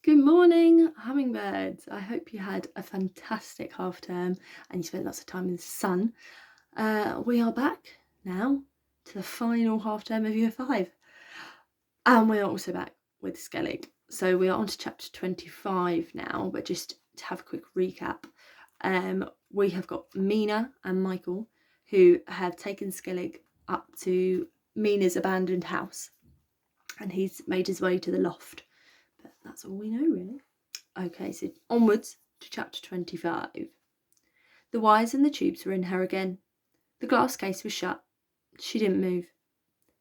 Good morning, hummingbirds. I hope you had a fantastic half term and you spent lots of time in the sun. We are back now to the final half term of year 5. And we are also back with Skellig. So we are on to chapter 25 now, but just to have a quick recap. We have got Mina and Michael who have taken Skellig up to Mina's abandoned house. And he's made his way to the loft. But that's all we know, really. Okay, so onwards to chapter 25. The wires and the tubes were in her again. The glass case was shut. She didn't move.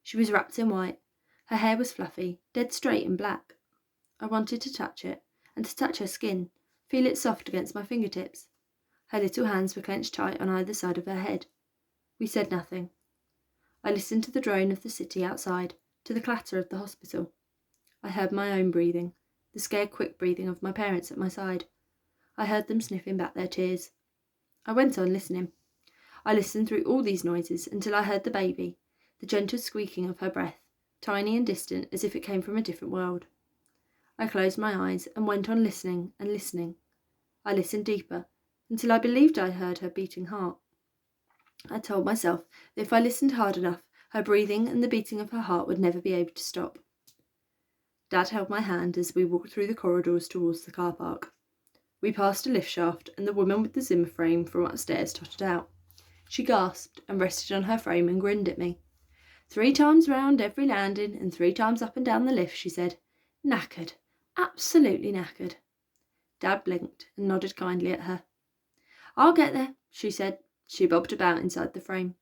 She was wrapped in white. Her hair was fluffy, dead straight and black. I wanted to touch it, and to touch her skin, feel it soft against my fingertips. Her little hands were clenched tight on either side of her head. We said nothing. I listened to the drone of the city outside, to the clatter of the hospital. I heard my own breathing, the scared quick breathing of my parents at my side. I heard them sniffing back their tears. I went on listening. I listened through all these noises until I heard the baby, the gentle squeaking of her breath, tiny and distant as if it came from a different world. I closed my eyes and went on listening and listening. I listened deeper until I believed I heard her beating heart. I told myself that if I listened hard enough, her breathing and the beating of her heart would never be able to stop. Dad held my hand as we walked through the corridors towards the car park. We passed a lift shaft and the woman with the Zimmer frame from upstairs tottered out. She gasped and rested on her frame and grinned at me. 3 times round every landing and 3 times up and down the lift, she said. Knackered. Absolutely knackered. Dad blinked and nodded kindly at her. I'll get there, she said. She bobbed about inside the frame.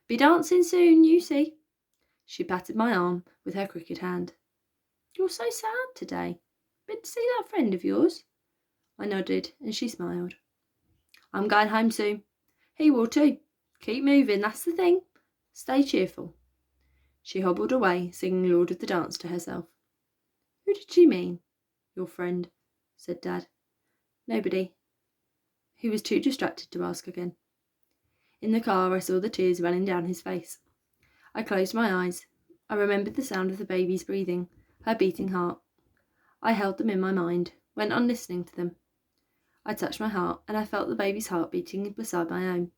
Be dancing soon, you see. She patted my arm with her crooked hand. You're so sad today. Been to see that friend of yours? I nodded and she smiled. I'm going home soon. He will too. Keep moving, that's the thing. Stay cheerful. She hobbled away, singing Lord of the Dance to herself. Who did she mean? Your friend, said Dad. Nobody. He was too distracted to ask again. In the car, I saw the tears running down his face. I closed my eyes. I remembered the sound of the baby's breathing, her beating heart. I held them in my mind, went on listening to them. I touched my heart, and I felt the baby's heart beating beside my own.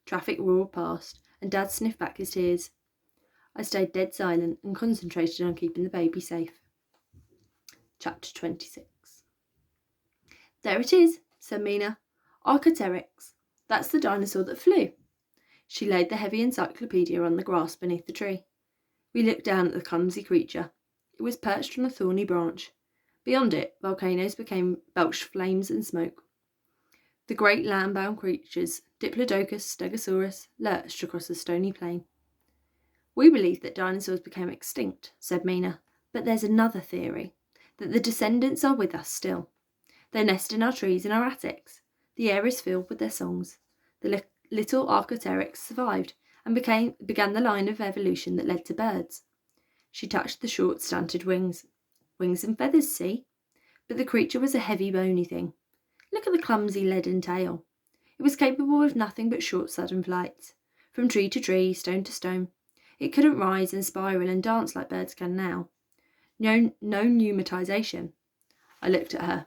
Traffic roared past, and Dad sniffed back his tears. I stayed dead silent and concentrated on keeping the baby safe. Chapter 26. There it is, said Mina. Archaeopteryx. That's the dinosaur that flew. She laid the heavy encyclopedia on the grass beneath the tree. We looked down at the clumsy creature. It was perched on a thorny branch. Beyond it, volcanoes belched flames and smoke. The great land-bound creatures, Diplodocus, Stegosaurus, lurched across the stony plain. We believe that dinosaurs became extinct, said Mina, but there's another theory, that the descendants are with us still. They nest in our trees and our attics. The air is filled with their songs. The little Archaeopteryx survived and began the line of evolution that led to birds. She touched the short, stunted wings. Wings and feathers, see? But the creature was a heavy, bony thing. Look at the clumsy leaden tail. It was capable of nothing but short, sudden flights. From tree to tree, stone to stone. It couldn't rise and spiral and dance like birds can now. No pneumatization. I looked at her.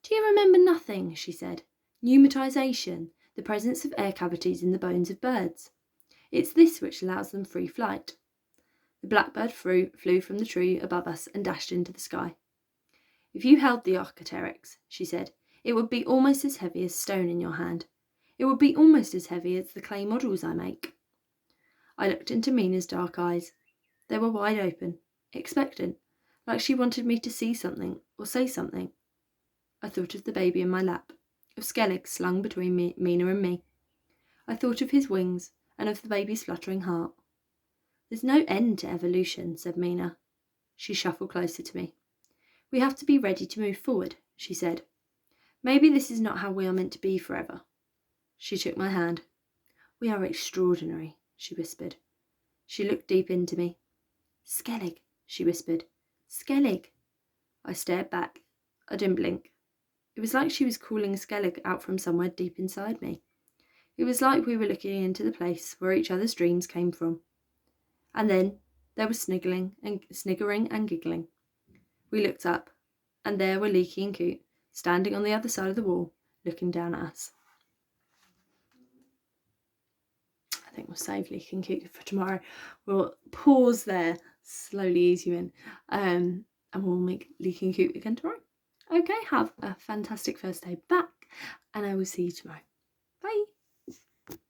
Do you remember nothing? She said. Pneumatization, the presence of air cavities in the bones of birds. It's this which allows them free flight. The blackbird flew from the tree above us and dashed into the sky. If you held the Archaeopteryx, she said, it would be almost as heavy as stone in your hand. It would be almost as heavy as the clay models I make. I looked into Mina's dark eyes. They were wide open, expectant, like she wanted me to see something or say something. I thought of the baby in my lap, of Skellig slung between Mina and me. I thought of his wings and of the baby's fluttering heart. There's no end to evolution, said Mina. She shuffled closer to me. We have to be ready to move forward, she said. Maybe this is not how we are meant to be forever. She took my hand. We are extraordinary, she whispered. She looked deep into me. Skellig, she whispered. Skellig. I stared back. I didn't blink. It was like she was calling Skellig out from somewhere deep inside me. It was like we were looking into the place where each other's dreams came from. And then there was sniggering and giggling. We looked up. And there were Leaky and Coot, standing on the other side of the wall, looking down at us. I think we'll save Leaky and Coot for tomorrow. We'll pause there, slowly ease you in, and we'll make Leaky and Coot again tomorrow. Okay, have a fantastic first day back, and I will see you tomorrow. Bye.